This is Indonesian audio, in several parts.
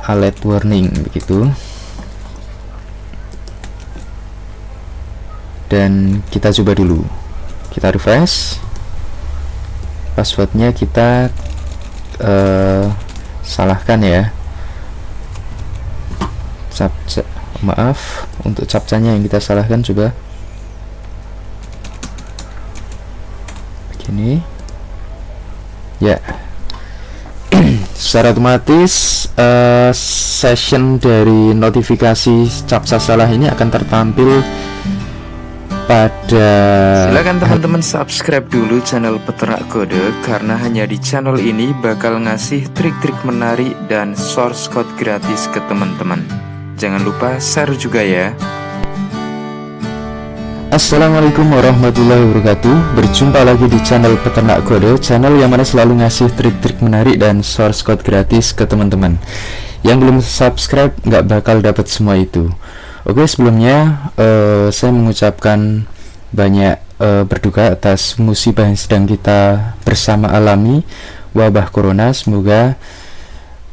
alert warning begitu. Dan kita coba dulu, kita refresh. Passwordnya kita salahkan ya, captcha, maaf untuk captchanya yang kita salahkan. Coba begini ya. Secara otomatis session dari notifikasi captcha salah ini akan tertampil pada. Silakan teman-teman subscribe dulu channel Peternak Kode, karena hanya di channel ini bakal ngasih trik-trik menarik dan source code gratis ke teman-teman. Jangan lupa share juga ya. Assalamualaikum warahmatullahi wabarakatuh. Berjumpa lagi di channel Peternak Kode, channel yang mana selalu ngasih trik-trik menarik dan source code gratis ke teman-teman. Yang belum subscribe nggak bakal dapat semua itu. Oke, sebelumnya saya mengucapkan banyak berduka atas musibah yang sedang kita bersama alami, wabah corona. Semoga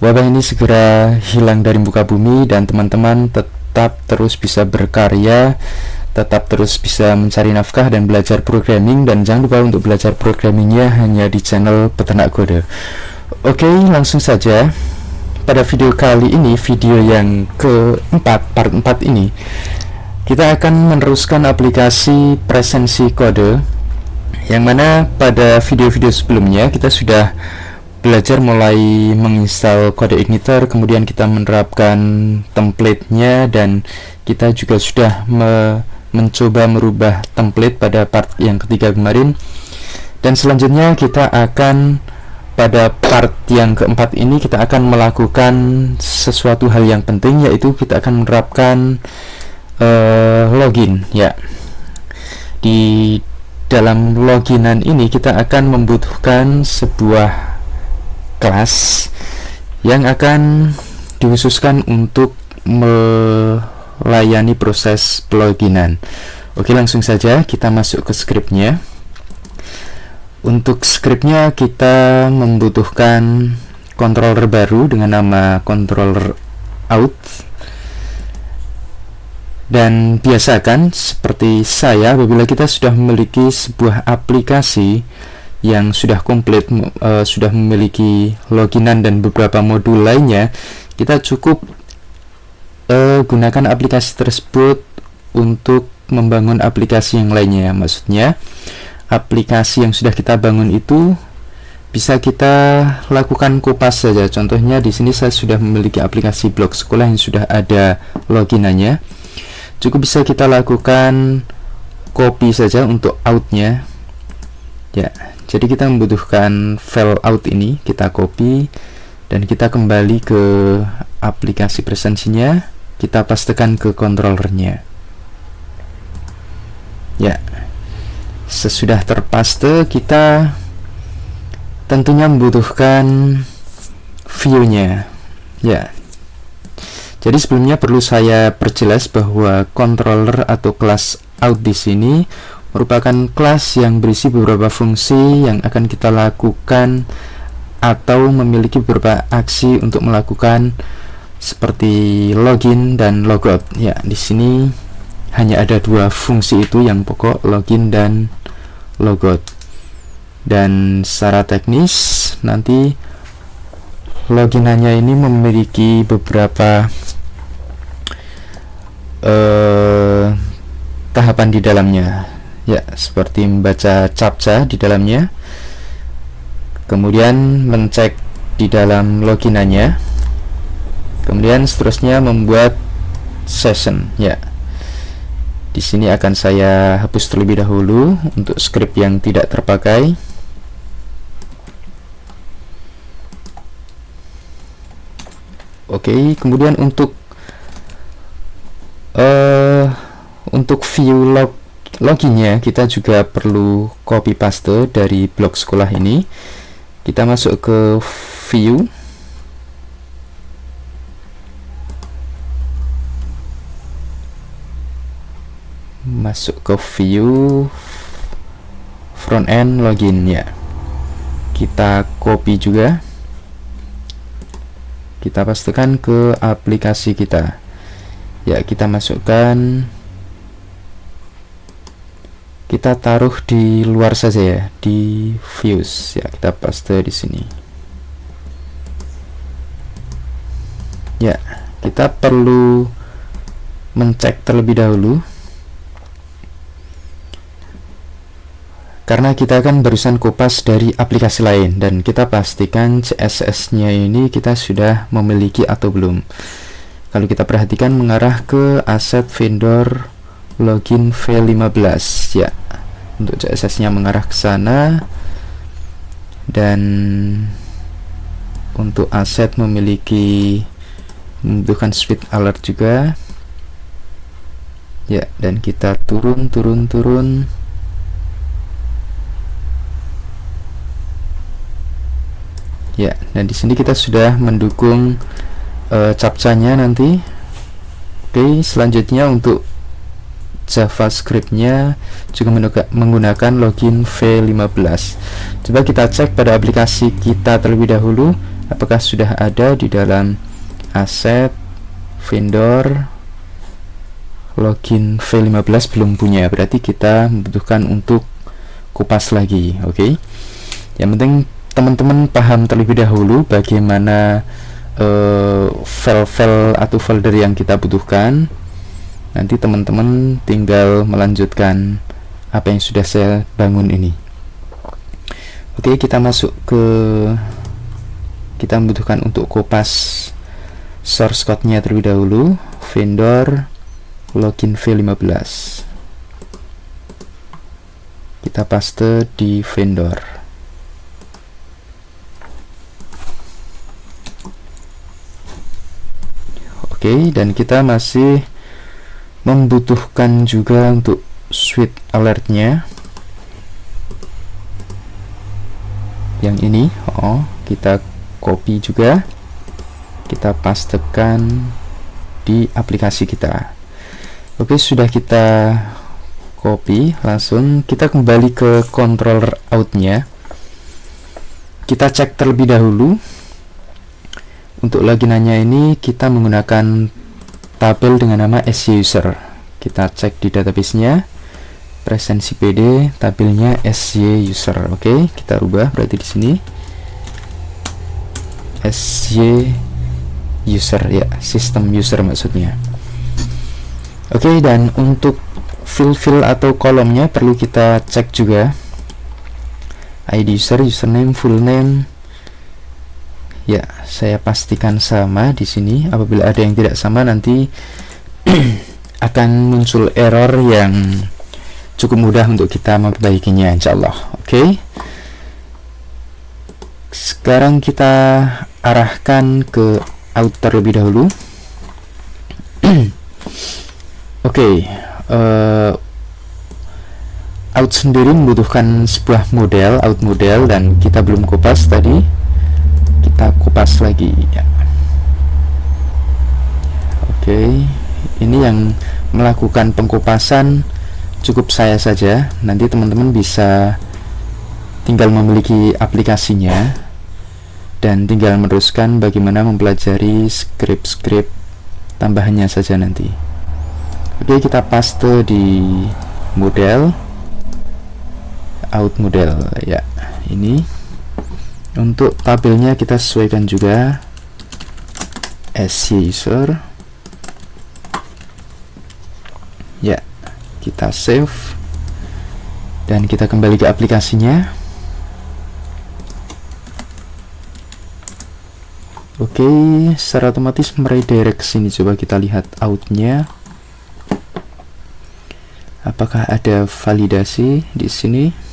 wabah ini segera hilang dari muka bumi dan teman-teman tetap terus bisa berkarya, tetap terus bisa mencari nafkah dan belajar programming. Dan jangan lupa untuk belajar programmingnya hanya di channel Peternak Kode. Oke, langsung saja. Pada video kali ini, video yang keempat, part 4 ini, kita akan meneruskan aplikasi presensi kode, yang mana pada video-video sebelumnya kita sudah belajar mulai menginstal kode igniter, kemudian kita menerapkan template-nya, dan kita juga sudah mencoba merubah template pada part yang ketiga kemarin. Dan selanjutnya kita akan, pada part yang keempat ini, kita akan melakukan sesuatu hal yang penting, yaitu kita akan menerapkan login ya. Di dalam loginan ini kita akan membutuhkan sebuah kelas yang akan dikhususkan untuk melayani proses peloginan. Oke, langsung saja kita masuk ke scriptnya. Untuk scriptnya kita membutuhkan controller baru dengan nama controller out. Dan biasakan seperti saya, apabila kita sudah memiliki sebuah aplikasi yang sudah komplit, sudah memiliki loginan dan beberapa modul lainnya, kita cukup gunakan aplikasi tersebut untuk membangun aplikasi yang lainnya. Maksudnya aplikasi yang sudah kita bangun itu bisa kita lakukan kopas saja. Contohnya di sini saya sudah memiliki aplikasi blog sekolah yang sudah ada loginannya. Cukup bisa kita lakukan copy saja untuk outnya. Ya, jadi kita membutuhkan file out ini, kita copy dan kita kembali ke aplikasi presensinya, kita pastekan ke controllernya. Ya. Sesudah terpaste, kita tentunya membutuhkan view-nya ya. Jadi sebelumnya perlu saya perjelas bahwa controller atau kelas out di sini merupakan kelas yang berisi beberapa fungsi yang akan kita lakukan atau memiliki beberapa aksi untuk melakukan, seperti login dan logout ya. Di sini hanya ada dua fungsi itu yang pokok, login dan logout. Dan secara teknis nanti loginannya ini memiliki beberapa tahapan di dalamnya ya, seperti membaca captcha di dalamnya, kemudian mencek di dalam loginannya, kemudian seterusnya membuat session ya. Di sini akan saya hapus terlebih dahulu untuk script yang tidak terpakai. Oke, kemudian untuk view loginnya kita juga perlu copy paste dari blog sekolah ini. Kita masuk ke view, front end login ya. Kita copy juga, kita pastikan ke aplikasi kita. Ya, kita masukkan, kita taruh di luar saja ya, di views ya, kita paste di sini. Ya, kita perlu mencek terlebih dahulu karena kita kan barusan kopas dari aplikasi lain, dan kita pastikan CSS nya ini kita sudah memiliki atau belum. Kalau kita perhatikan mengarah ke aset vendor login V15 ya, untuk CSS nya mengarah ke sana, dan untuk aset membutuhkan sweet alert juga ya, dan kita turun ya, dan di sini kita sudah mendukung captcha-nya nanti. Oke, selanjutnya untuk JavaScript-nya juga menggunakan login V15. Coba kita cek pada aplikasi kita terlebih dahulu apakah sudah ada di dalam aset vendor login V15. Belum punya, berarti kita membutuhkan untuk kupas lagi. Oke, yang penting teman-teman paham terlebih dahulu bagaimana file-file atau folder yang kita butuhkan. Nanti teman-teman tinggal melanjutkan apa yang sudah saya bangun ini. Oke, kita masuk ke, kita membutuhkan untuk kopas source code-nya terlebih dahulu, vendor login V15. Kita paste di vendor. Oke, dan kita masih membutuhkan juga untuk sweet alertnya yang ini. Kita copy juga, kita pastekan di aplikasi kita. Oke, sudah kita copy, langsung kita kembali ke controller out-nya. Kita cek terlebih dahulu. Untuk loginannya ini kita menggunakan tabel dengan nama SYuser. Kita cek di database-nya, presensi PD, tabelnya SYuser. Oke, kita rubah berarti di sini SYuser ya, sistem user maksudnya. Oke, dan untuk fill atau kolomnya perlu kita cek juga. ID user, username, full name. Ya, saya pastikan sama di sini. Apabila ada yang tidak sama nanti akan muncul error yang cukup mudah untuk kita memperbaikinya, insyaallah. Oke. Sekarang kita arahkan ke out terlebih dahulu. Oke, out sendiri membutuhkan sebuah model, out model, dan kita belum kopas tadi. Kita kupas lagi ya. Oke, ini yang melakukan pengkupasan cukup saya saja. Nanti teman-teman bisa tinggal memiliki aplikasinya dan tinggal meneruskan bagaimana mempelajari script tambahannya saja nanti. Oke, kita paste di model, out model ya. Ini untuk tabelnya kita sesuaikan juga SYuser ya. Kita save dan kita kembali ke aplikasinya. Oke, secara otomatis meredirect sini. Coba kita lihat outnya, apakah ada validasi di sini.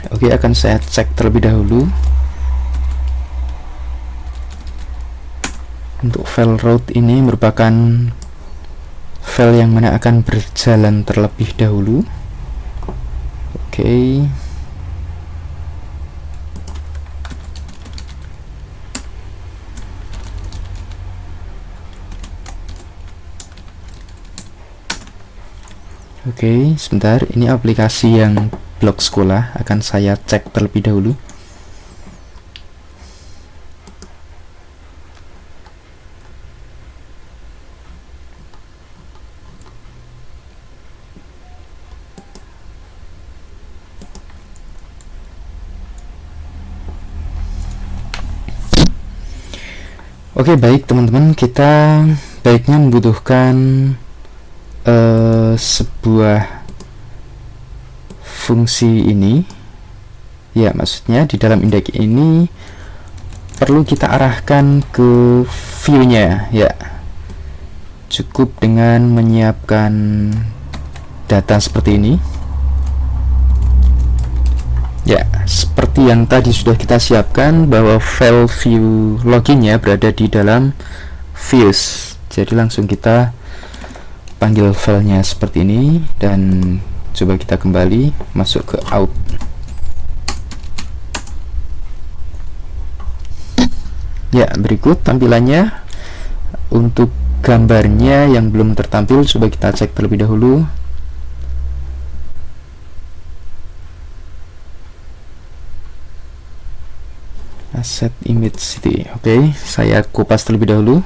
Oke, akan saya cek terlebih dahulu. Untuk file route ini merupakan file yang mana akan berjalan terlebih dahulu. Oke. Oke, sebentar. Ini aplikasi yang blog sekolah, akan saya cek terlebih dahulu. Oke, baik teman-teman, kita baiknya membutuhkan sebuah fungsi ini. Ya, maksudnya di dalam indeks ini perlu kita arahkan ke view-nya. Ya, cukup dengan menyiapkan data seperti ini. Ya, seperti yang tadi sudah kita siapkan, bahwa file view loginnya berada di dalam views. Jadi langsung kita panggil filenya seperti ini, dan coba kita kembali masuk ke out. Ya, berikut tampilannya. Untuk gambarnya yang belum tertampil, coba kita cek terlebih dahulu. Asset image city. Oke, saya kupas terlebih dahulu.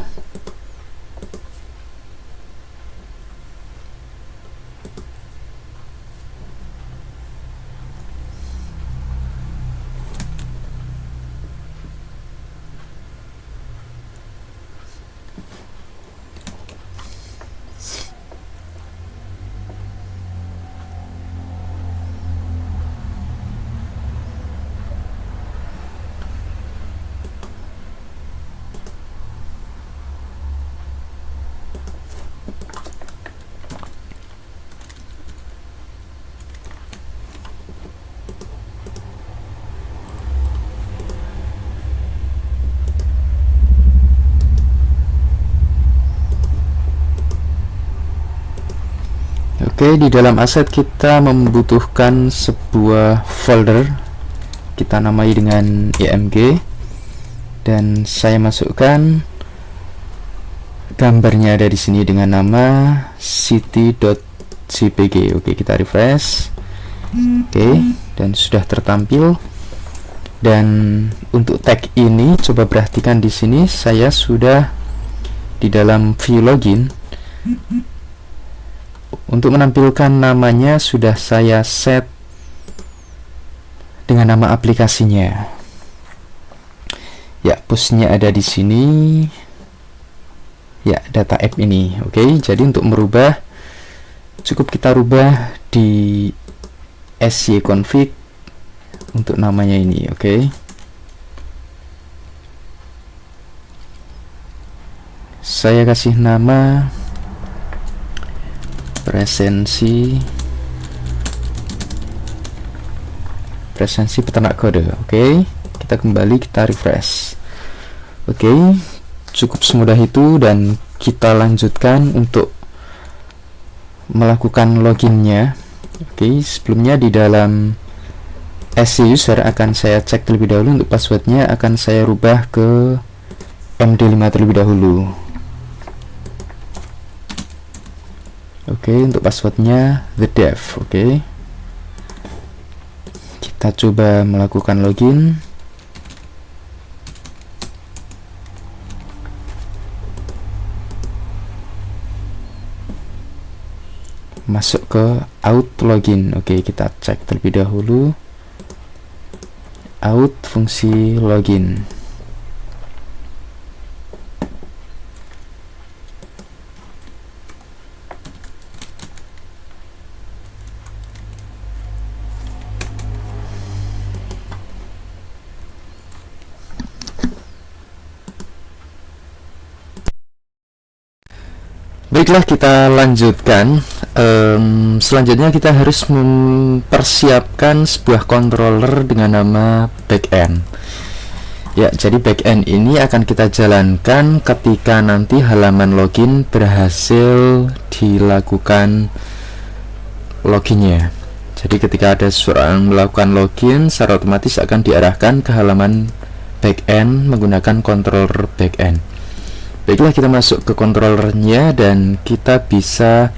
Oke, di dalam aset kita membutuhkan sebuah folder, kita namai dengan img, dan saya masukkan gambarnya ada di sini dengan nama city.jpg. Oke, kita refresh. Oke, dan sudah tertampil. Dan untuk tag ini coba perhatikan di sini, saya sudah di dalam view login. Untuk menampilkan namanya sudah saya set dengan nama aplikasinya. Ya, pushnya ada di sini. Ya, data app ini. Oke, jadi untuk merubah cukup kita rubah di syconfig untuk namanya ini. Oke. Saya kasih nama presensi peternak kode. Oke, kita kembali, kita refresh. Oke, cukup semudah itu, dan kita lanjutkan untuk melakukan loginnya. Oke, sebelumnya di dalam SC user akan saya cek terlebih dahulu. Untuk passwordnya akan saya rubah ke MD5 terlebih dahulu. Oke, untuk passwordnya the dev. Oke, kita coba melakukan login. Masuk ke out login. Oke, kita cek terlebih dahulu out fungsi login. Baiklah, kita lanjutkan. Selanjutnya kita harus mempersiapkan sebuah controller dengan nama backend. Ya, jadi backend ini akan kita jalankan ketika nanti halaman login berhasil dilakukan loginnya. Jadi ketika ada seseorang melakukan login, secara otomatis akan diarahkan ke halaman backend menggunakan controller backend. Baiklah, kita masuk ke controllernya dan kita bisa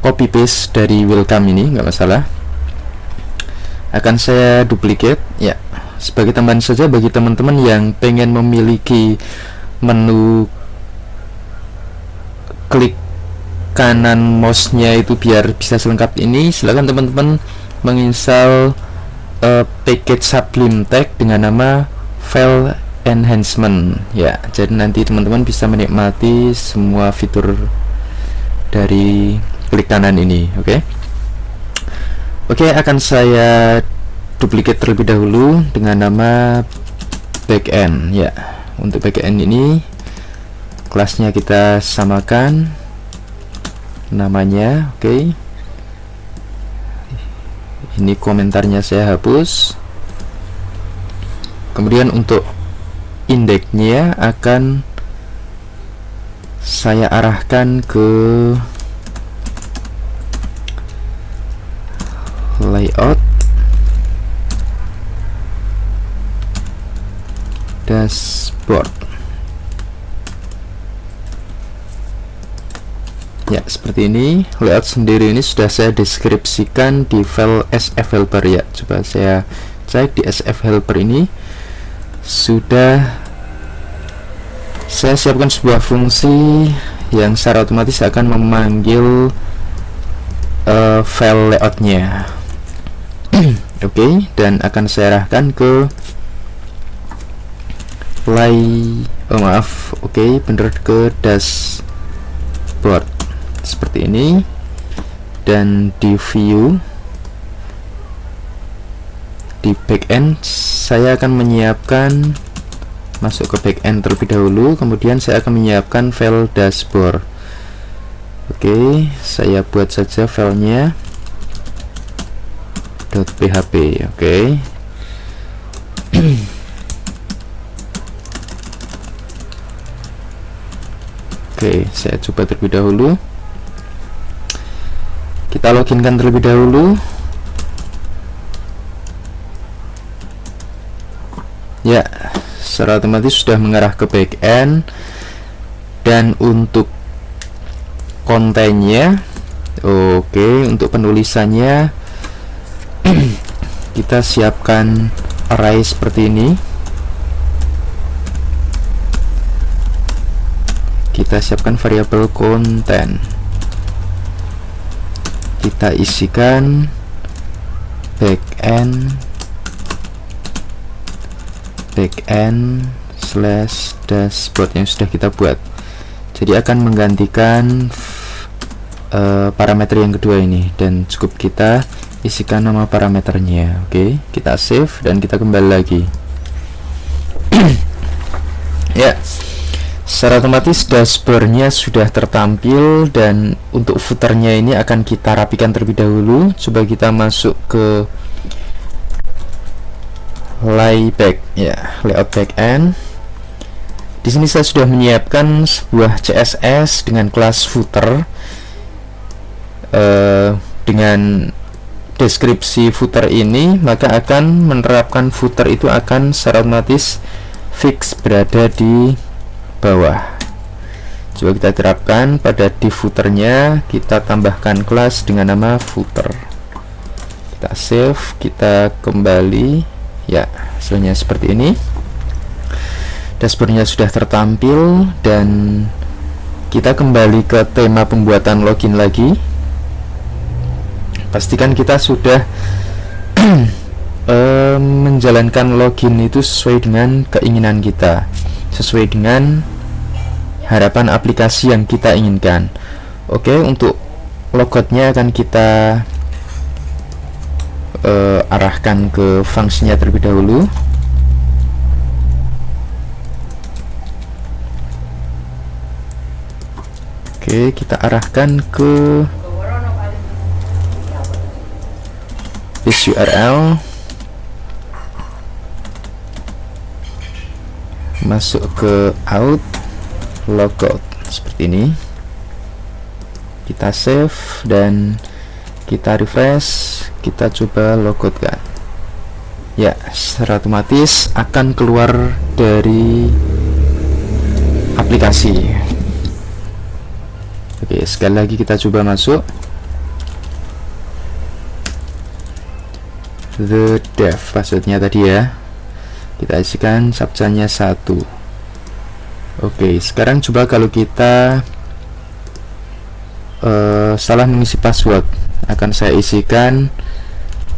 copy paste dari welcome ini, nggak masalah. Akan saya duplicate ya, sebagai tambahan saja bagi teman-teman yang pengen memiliki menu klik kanan mouse-nya itu biar bisa selengkap ini, silakan teman-teman menginstal package Sublime Text dengan nama File Enhancement ya. Jadi nanti teman-teman bisa menikmati semua fitur dari klik kanan ini. Oke, akan saya duplicate terlebih dahulu dengan nama backend ya. Untuk backend ini kelasnya kita samakan namanya. Ini komentarnya saya hapus. Kemudian untuk indeksnya akan saya arahkan ke layout dashboard ya. Seperti ini layout sendiri, ini sudah saya deskripsikan di file SF helper ya. Coba saya cek di SF helper ini, sudah saya siapkan sebuah fungsi yang secara otomatis akan memanggil file layoutnya. Dan akan saya arahkan ke bener ke dashboard seperti ini. Dan di view di backend saya akan menyiapkan, masuk ke backend terlebih dahulu, kemudian saya akan menyiapkan file dashboard. Saya buat saja filenya .php. Saya coba terlebih dahulu. Kita loginkan terlebih dahulu ya. Secara otomatis sudah mengarah ke backend. Dan untuk kontennya, untuk penulisannya kita siapkan array seperti ini. Kita siapkan variabel konten, kita isikan backend /dashboard yang sudah kita buat. Jadi akan menggantikan parameter yang kedua ini, dan cukup kita isikan nama parameternya. Kita save dan kita kembali lagi. Ya, secara otomatis dashboardnya sudah tertampil, dan untuk footernya ini akan kita rapikan terlebih dahulu. Coba kita masuk ke layout backend. Di sini saya sudah menyiapkan sebuah CSS dengan kelas footer. Dengan deskripsi footer ini, maka akan menerapkan footer itu akan secara otomatis fix berada di bawah. Coba kita terapkan pada div footernya, kita tambahkan kelas dengan nama footer. Kita save, kita kembali ya. Hasilnya seperti ini. Dashboardnya sudah tertampil, dan kita kembali ke tema pembuatan login lagi. Pastikan kita sudah menjalankan login itu sesuai dengan keinginan kita, sesuai dengan harapan aplikasi yang kita inginkan. Untuk logoutnya akan kita arahkan ke fungsinya terlebih dahulu. Kita arahkan ke this URL, masuk ke out, logout seperti ini. Kita save dan kita refresh, kita coba logout kan. Ya, secara otomatis akan keluar dari aplikasi. Oke, sekali lagi kita coba masuk the dev passwordnya tadi ya, kita isikan captcha-nya 1. Oke, sekarang coba kalau kita salah mengisi password, akan saya isikan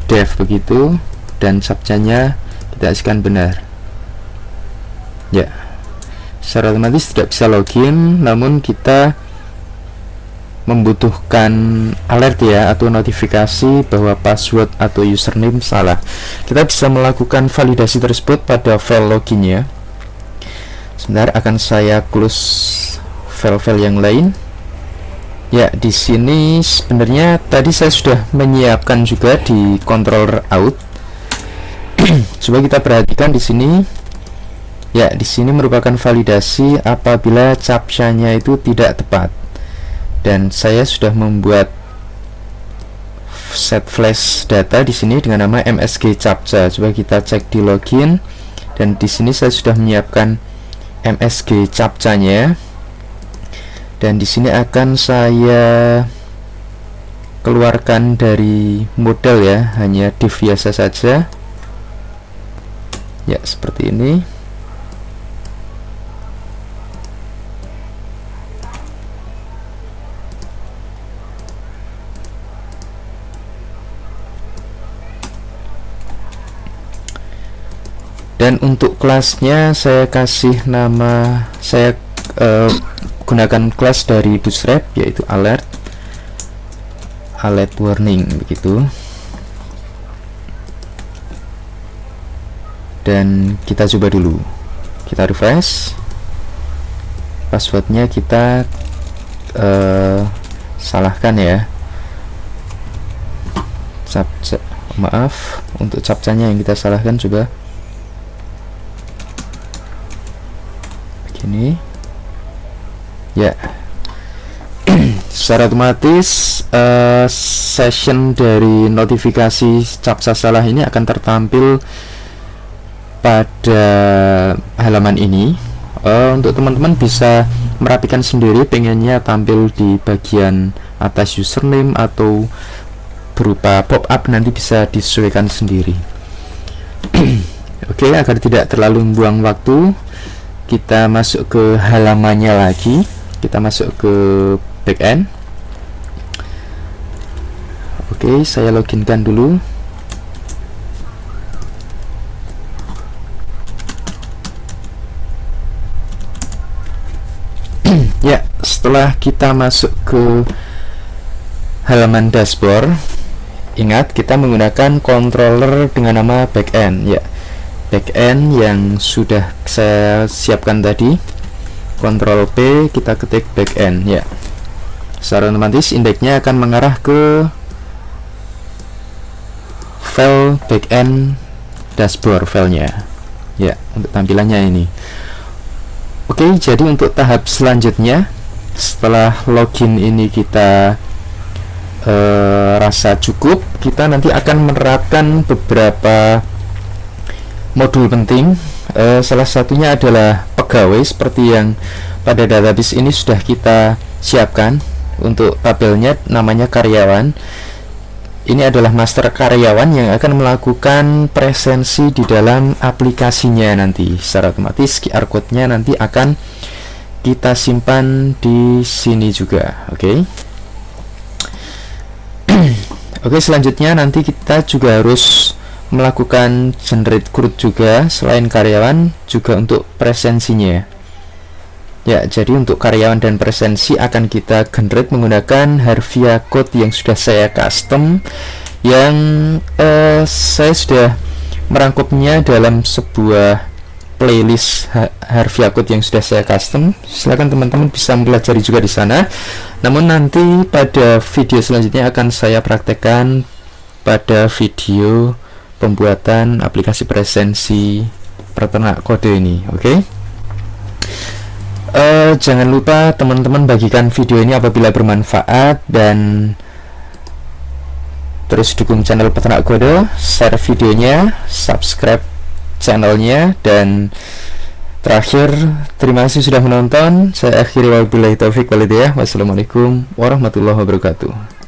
dev begitu, dan captcha-nya kita isikan benar. Ya, secara otomatis tidak bisa login, namun kita membutuhkan alert ya, atau notifikasi bahwa password atau username salah. Kita bisa melakukan validasi tersebut pada file loginnya. Sebentar, akan saya close file-file yang lain. Ya, di sini sebenarnya tadi saya sudah menyiapkan juga di controller out. Coba kita perhatikan di sini. Ya, di sini merupakan validasi apabila captcha-nya itu tidak tepat. Dan saya sudah membuat set flash data di sini dengan nama MSG captcha. Coba kita cek di login, dan di sini saya sudah menyiapkan MSG captcha-nya. Dan di sini akan saya keluarkan dari model ya, hanya div biasa saja. Ya, seperti ini. Dan untuk kelasnya saya kasih nama, saya gunakan kelas dari Bootstrap, yaitu alert warning begitu. Dan kita coba dulu, kita refresh, passwordnya kita salahkan ya, captcha, maaf, untuk captcha-nya yang kita salahkan. Coba begini ya. Secara otomatis session dari notifikasi captcha salah ini akan tertampil pada halaman ini. Untuk teman-teman bisa merapikan sendiri, pengennya tampil di bagian atas username atau berupa pop-up, nanti bisa disesuaikan sendiri. Oke, agar tidak terlalu membuang waktu, kita masuk ke halamannya lagi. Kita masuk ke backend. Oke, saya loginkan dulu. Ya, setelah kita masuk ke halaman dashboard, ingat kita menggunakan controller dengan nama backend ya. Backend yang sudah saya siapkan tadi, Ctrl P, kita ketik backend ya. Secara otomatis indeksnya akan mengarah ke file backend dashboard filenya ya, untuk tampilannya ini. Oke, jadi untuk tahap selanjutnya, setelah login ini kita rasa cukup, kita nanti akan menerapkan beberapa modul penting. Salah satunya adalah pegawai, seperti yang pada database ini sudah kita siapkan. Untuk tabelnya namanya karyawan. Ini adalah master karyawan yang akan melakukan presensi di dalam aplikasinya nanti. Secara otomatis QR code-nya nanti akan kita simpan di sini juga. Oke. Oke, selanjutnya nanti kita juga harus melakukan generate CRUD juga, selain karyawan juga untuk presensinya ya. Jadi untuk karyawan dan presensi akan kita generate menggunakan Harvia code yang sudah saya custom, yang saya sudah merangkumnya dalam sebuah playlist Harvia code yang sudah saya custom. Silahkan teman-teman bisa mempelajari juga di sana. Namun nanti pada video selanjutnya akan saya praktekkan pada video pembuatan aplikasi presensi peternak kode ini. Oke. Jangan lupa teman-teman bagikan video ini apabila bermanfaat, dan terus dukung channel Peternak Kode, share videonya, subscribe channelnya, dan terakhir terima kasih sudah menonton. Saya akhiri, wabillahi taufik walhidayah. Wassalamualaikum warahmatullahi wabarakatuh.